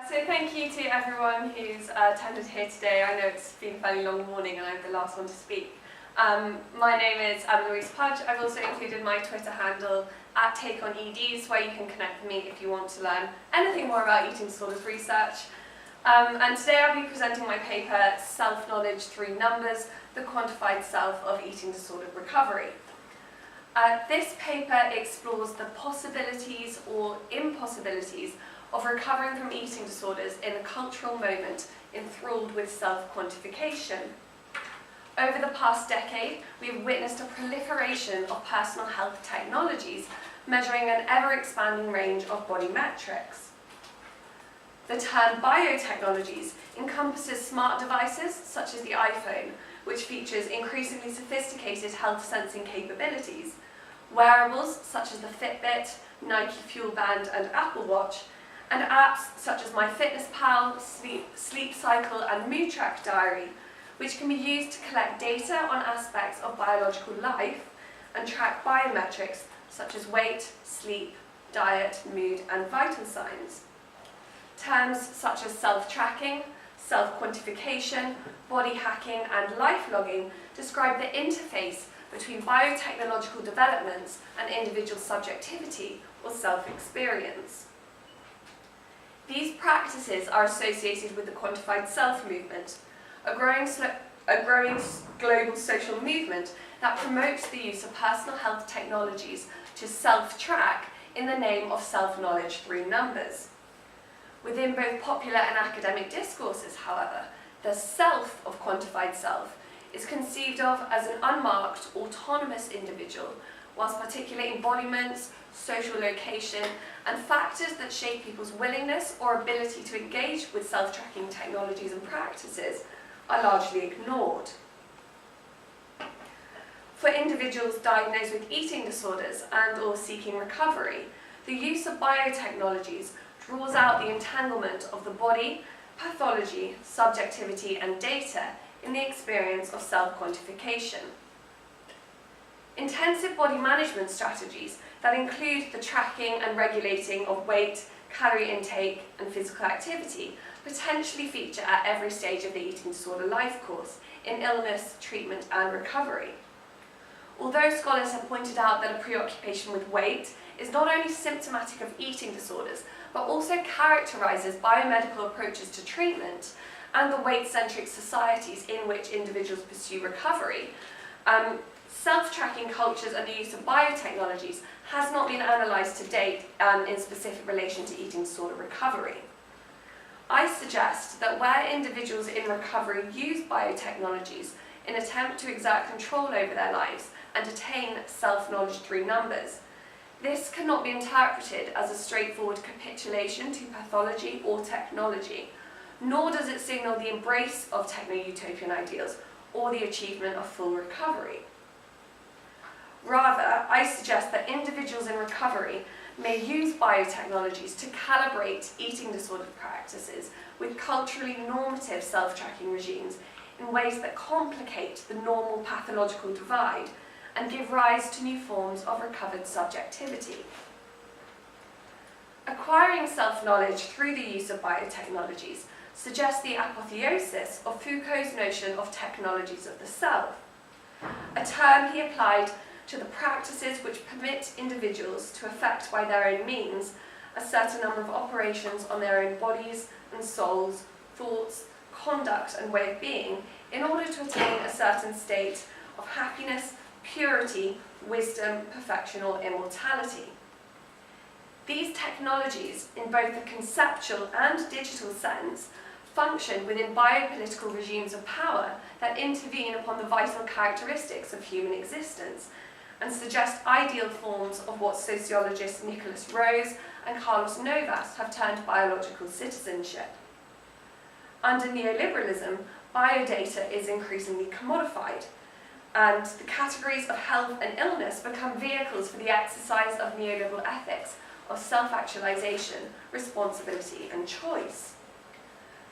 So thank you to everyone who's attended here today. I know it's been a fairly long morning and I'm the last one to speak. My name is Louise Pudge. I've also included my Twitter handle @TakeOnEDs, where you can connect with me if you want to learn anything more about eating disorders research. And today I'll be presenting my paper, Self-Knowledge Through Numbers, the Quantified Self of Eating Disorder Recovery. This paper explores the possibilities or impossibilities of recovering from eating disorders in a cultural moment enthralled with self-quantification. Over the past decade, we have witnessed a proliferation of personal health technologies measuring an ever-expanding range of body metrics. The term biotechnologies encompasses smart devices such as the iPhone, which features increasingly sophisticated health sensing capabilities, wearables such as the Fitbit, Nike Fuel Band and Apple Watch, and apps such as MyFitnessPal, Sleep Cycle and Mood Track Diary, which can be used to collect data on aspects of biological life and track biometrics such as weight, sleep, diet, mood and vital signs. Terms such as self-tracking, self-quantification, body hacking and life logging describe the interface between biotechnological developments and individual subjectivity or self-experience. These practices are associated with the quantified self movement, a growing global social movement that promotes the use of personal health technologies to self-track in the name of self-knowledge through numbers. Within both popular and academic discourses, however, the self of quantified self is conceived of as an unmarked, autonomous individual, whilst particular embodiments, social location, and factors that shape people's willingness or ability to engage with self-tracking technologies and practices are largely ignored. For individuals diagnosed with eating disorders and/or seeking recovery, the use of biotechnologies draws out the entanglement of the body, pathology, subjectivity, and data in the experience of self-quantification. Intensive body management strategies that include the tracking and regulating of weight, calorie intake, and physical activity potentially feature at every stage of the eating disorder life course, in illness, treatment, and recovery. Although scholars have pointed out that a preoccupation with weight is not only symptomatic of eating disorders, but also characterises biomedical approaches to treatment and the weight-centric societies in which individuals pursue recovery, self-tracking cultures and the use of biotechnologies has not been analysed to date in specific relation to eating disorder recovery. I suggest that where individuals in recovery use biotechnologies in an attempt to exert control over their lives and attain self-knowledge through numbers, this cannot be interpreted as a straightforward capitulation to pathology or technology, nor does it signal the embrace of techno-utopian ideals or the achievement of full recovery. Rather, I suggest that individuals in recovery may use biotechnologies to calibrate eating disorder practices with culturally normative self-tracking regimes in ways that complicate the normal pathological divide and give rise to new forms of recovered subjectivity. Acquiring self-knowledge through the use of biotechnologies suggests the apotheosis of Foucault's notion of technologies of the self, a term he applied to the practices which permit individuals to effect by their own means a certain number of operations on their own bodies and souls, thoughts, conduct and way of being in order to attain a certain state of happiness, purity, wisdom, perfection or immortality. These technologies, in both the conceptual and digital sense, function within biopolitical regimes of power that intervene upon the vital characteristics of human existence and suggest ideal forms of what sociologists Nicholas Rose and Carlos Novas have termed biological citizenship. Under neoliberalism, biodata is increasingly commodified, and the categories of health and illness become vehicles for the exercise of neoliberal ethics of self-actualization, responsibility and choice.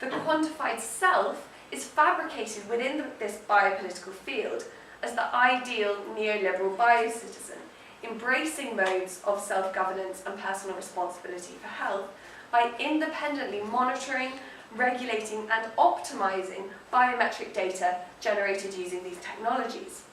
The quantified self is fabricated within this biopolitical field as the ideal neoliberal biocitizen, embracing modes of self-governance and personal responsibility for health, by independently monitoring, regulating and optimizing biometric data generated using these technologies.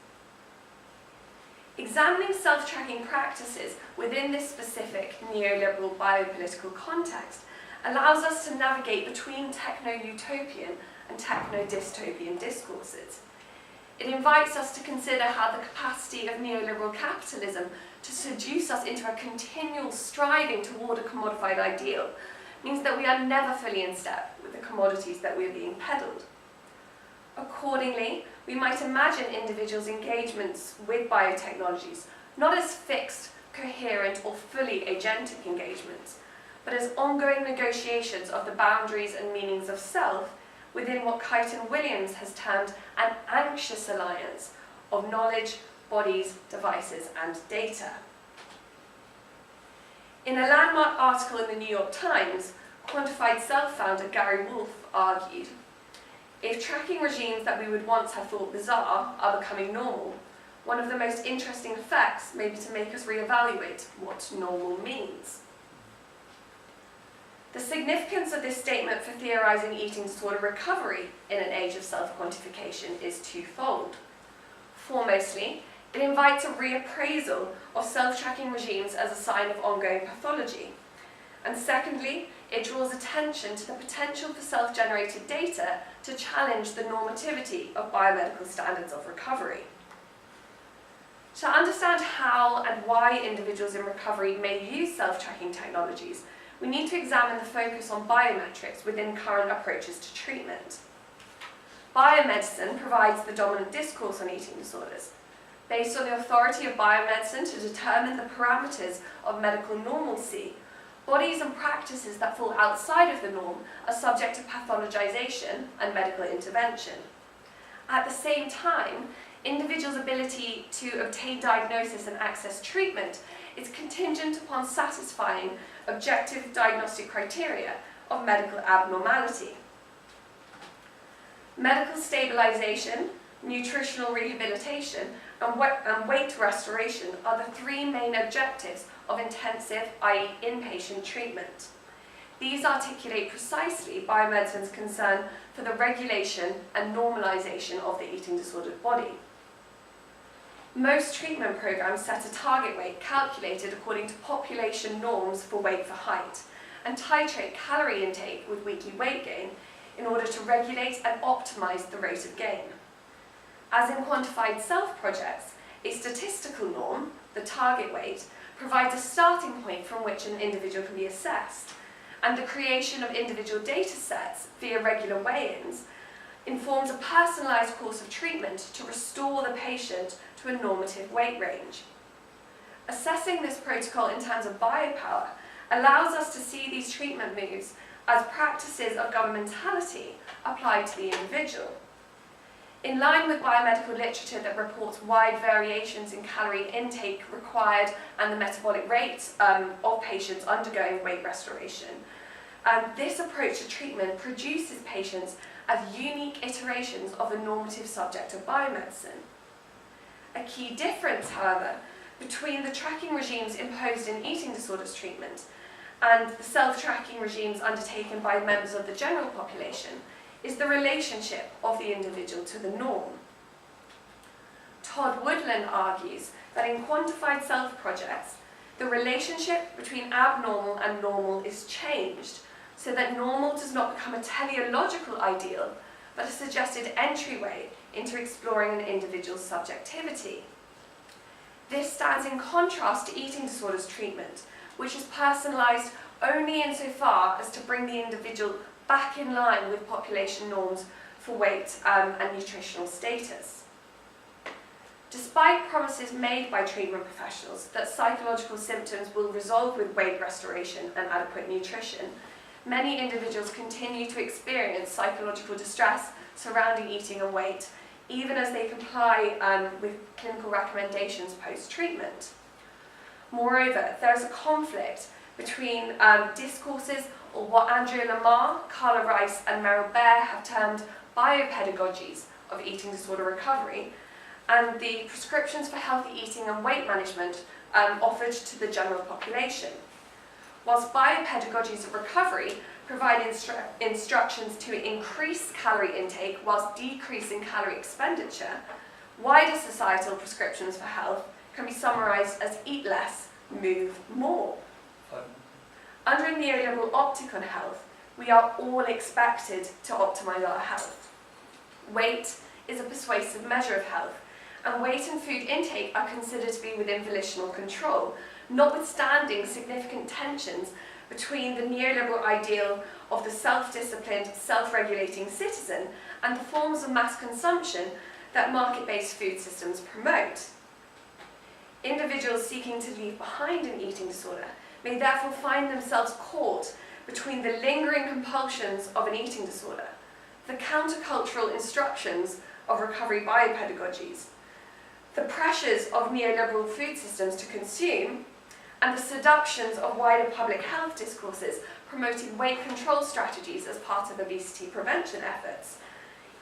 Examining self-tracking practices within this specific neoliberal biopolitical context allows us to navigate between techno-utopian and techno-dystopian discourses. It invites us to consider how the capacity of neoliberal capitalism to seduce us into a continual striving toward a commodified ideal means that we are never fully in step with the commodities that we are being peddled. Accordingly, we might imagine individuals' engagements with biotechnologies not as fixed, coherent or fully agentic engagements, but as ongoing negotiations of the boundaries and meanings of self within what Kyton Williams has termed an anxious alliance of knowledge, bodies, devices and data. In a landmark article in the New York Times, Quantified Self-founder Gary Wolfe argued, if tracking regimes that we would once have thought bizarre are becoming normal, one of the most interesting effects may be to make us reevaluate what normal means. The significance of this statement for theorizing eating disorder recovery in an age of self-quantification is twofold. Foremostly, it invites a reappraisal of self-tracking regimes as a sign of ongoing pathology. And secondly, it draws attention to the potential for self-generated data to challenge the normativity of biomedical standards of recovery. To understand how and why individuals in recovery may use self-tracking technologies, we need to examine the focus on biometrics within current approaches to treatment. Biomedicine provides the dominant discourse on eating disorders. Based on the authority of biomedicine to determine the parameters of medical normalcy, bodies and practices that fall outside of the norm are subject to pathologization and medical intervention. At the same time, individuals' ability to obtain diagnosis and access treatment is contingent upon satisfying objective diagnostic criteria of medical abnormality. Medical stabilization, nutritional rehabilitation, and weight restoration are the three main objectives of intensive, i.e. inpatient treatment. These articulate precisely biomedicine's concern for the regulation and normalization of the eating disordered body. Most treatment programs set a target weight calculated according to population norms for weight for height, and titrate calorie intake with weekly weight gain in order to regulate and optimize the rate of gain. As in quantified self projects, a statistical norm, the target weight, provides a starting point from which an individual can be assessed, and the creation of individual data sets via regular weigh-ins informs a personalised course of treatment to restore the patient to a normative weight range. Assessing this protocol in terms of biopower allows us to see these treatment moves as practices of governmentality applied to the individual. In line with biomedical literature that reports wide variations in calorie intake required and the metabolic rates of patients undergoing weight restoration, this approach to treatment produces patients as unique iterations of the normative subject of biomedicine. A key difference, however, between the tracking regimes imposed in eating disorders treatment and the self-tracking regimes undertaken by members of the general population is the relationship of the individual to the norm. Todd Woodland argues that in quantified self projects, the relationship between abnormal and normal is changed so that normal does not become a teleological ideal, but a suggested entryway into exploring an individual's subjectivity. This stands in contrast to eating disorders treatment, which is personalised only insofar as to bring the individual back in line with population norms for weight and nutritional status. Despite promises made by treatment professionals that psychological symptoms will resolve with weight restoration and adequate nutrition, many individuals continue to experience psychological distress surrounding eating and weight, even as they comply with clinical recommendations post-treatment. Moreover, there is a conflict between discourses, or what Andrea Lamar, Carla Rice and Merrill Bear have termed biopedagogies of eating disorder recovery, and the prescriptions for healthy eating and weight management offered to the general population. whilst biopedagogies of recovery provide instructions to increase calorie intake whilst decreasing calorie expenditure, wider societal prescriptions for health can be summarised as eat less, move more. Under a neoliberal optic on health, we are all expected to optimise our health. Weight is a persuasive measure of health, and weight and food intake are considered to be within volitional control, notwithstanding significant tensions between the neoliberal ideal of the self-disciplined, self-regulating citizen and the forms of mass consumption that market-based food systems promote. Individuals seeking to leave behind an eating disorder may therefore find themselves caught between the lingering compulsions of an eating disorder, the countercultural instructions of recovery biopedagogies, the pressures of neoliberal food systems to consume, and the seductions of wider public health discourses promoting weight control strategies as part of obesity prevention efforts,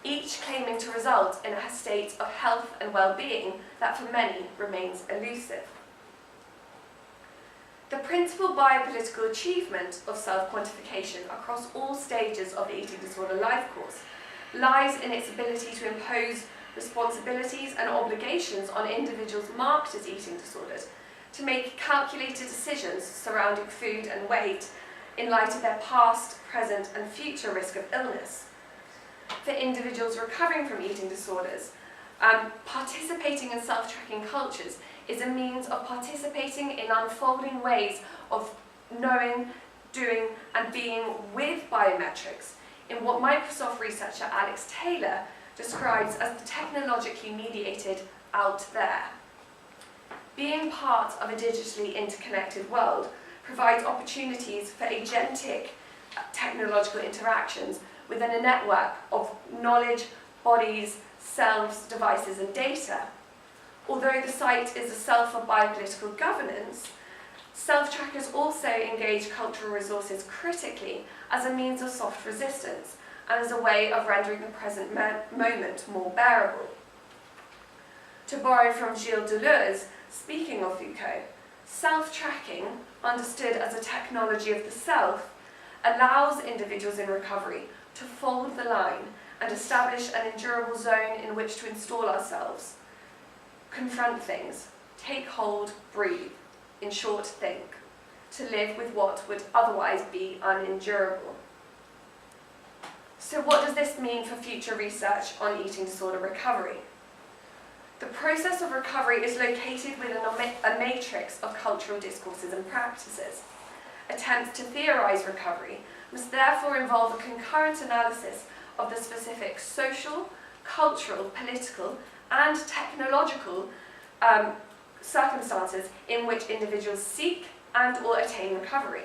each claiming to result in a state of health and well-being that for many remains elusive. The principal biopolitical achievement of self-quantification across all stages of the eating disorder life course lies in its ability to impose responsibilities and obligations on individuals marked as eating disorders to make calculated decisions surrounding food and weight in light of their past, present and future risk of illness. For individuals recovering from eating disorders, participating in self-tracking cultures is a means of participating in unfolding ways of knowing, doing and being with biometrics in what Microsoft researcher Alex Taylor describes as the technologically mediated out there. Being part of a digitally interconnected world provides opportunities for agentic technological interactions within a network of knowledge, bodies, selves, devices and data. Although the site is a self of biopolitical governance, self-trackers also engage cultural resources critically as a means of soft resistance and as a way of rendering the present moment more bearable. To borrow from Gilles Deleuze, speaking of Foucault, self-tracking, understood as a technology of the self, allows individuals in recovery to fold the line and establish an endurable zone in which to install ourselves, confront things, take hold, breathe, in short, think, to live with what would otherwise be unendurable. So what does this mean for future research on eating disorder recovery? The process of recovery is located within a matrix of cultural discourses and practices. Attempts to theorise recovery must therefore involve a concurrent analysis of the specific social, cultural, political and technological circumstances in which individuals seek and or attain recovery.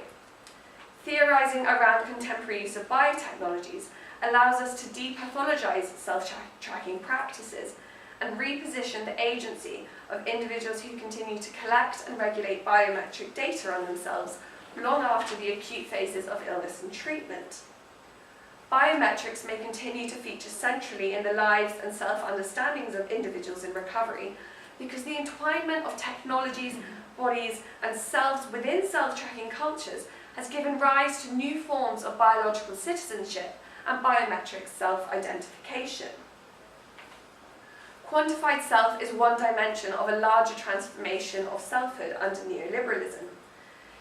Theorising around contemporary use of biotechnologies allows us to depathologise self-tracking practices and reposition the agency of individuals who continue to collect and regulate biometric data on themselves long after the acute phases of illness and treatment. Biometrics may continue to feature centrally in the lives and self-understandings of individuals in recovery because the entwinement of technologies, bodies and selves within self-tracking cultures has given rise to new forms of biological citizenship and biometric self-identification. Quantified self is one dimension of a larger transformation of selfhood under neoliberalism.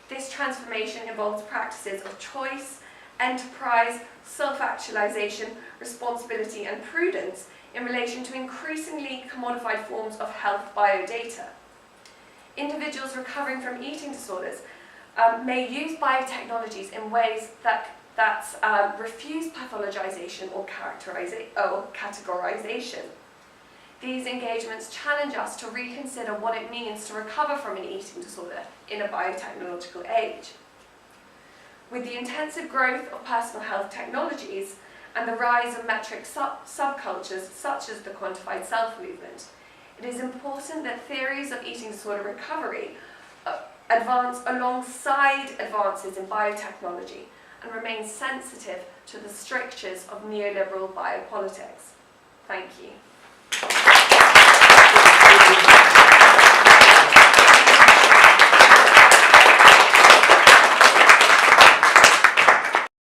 This transformation involves practices of choice, enterprise, self-actualization, responsibility and prudence in relation to increasingly commodified forms of health biodata. Individuals recovering from eating disorders may use biotechnologies in ways that refuse pathologization or categorization. These engagements challenge us to reconsider what it means to recover from an eating disorder in a biotechnological age. With the intensive growth of personal health technologies and the rise of metric subcultures such as the quantified self movement, it is important that theories of eating disorder recovery advance alongside advances in biotechnology and remain sensitive to the strictures of neoliberal biopolitics. Thank you.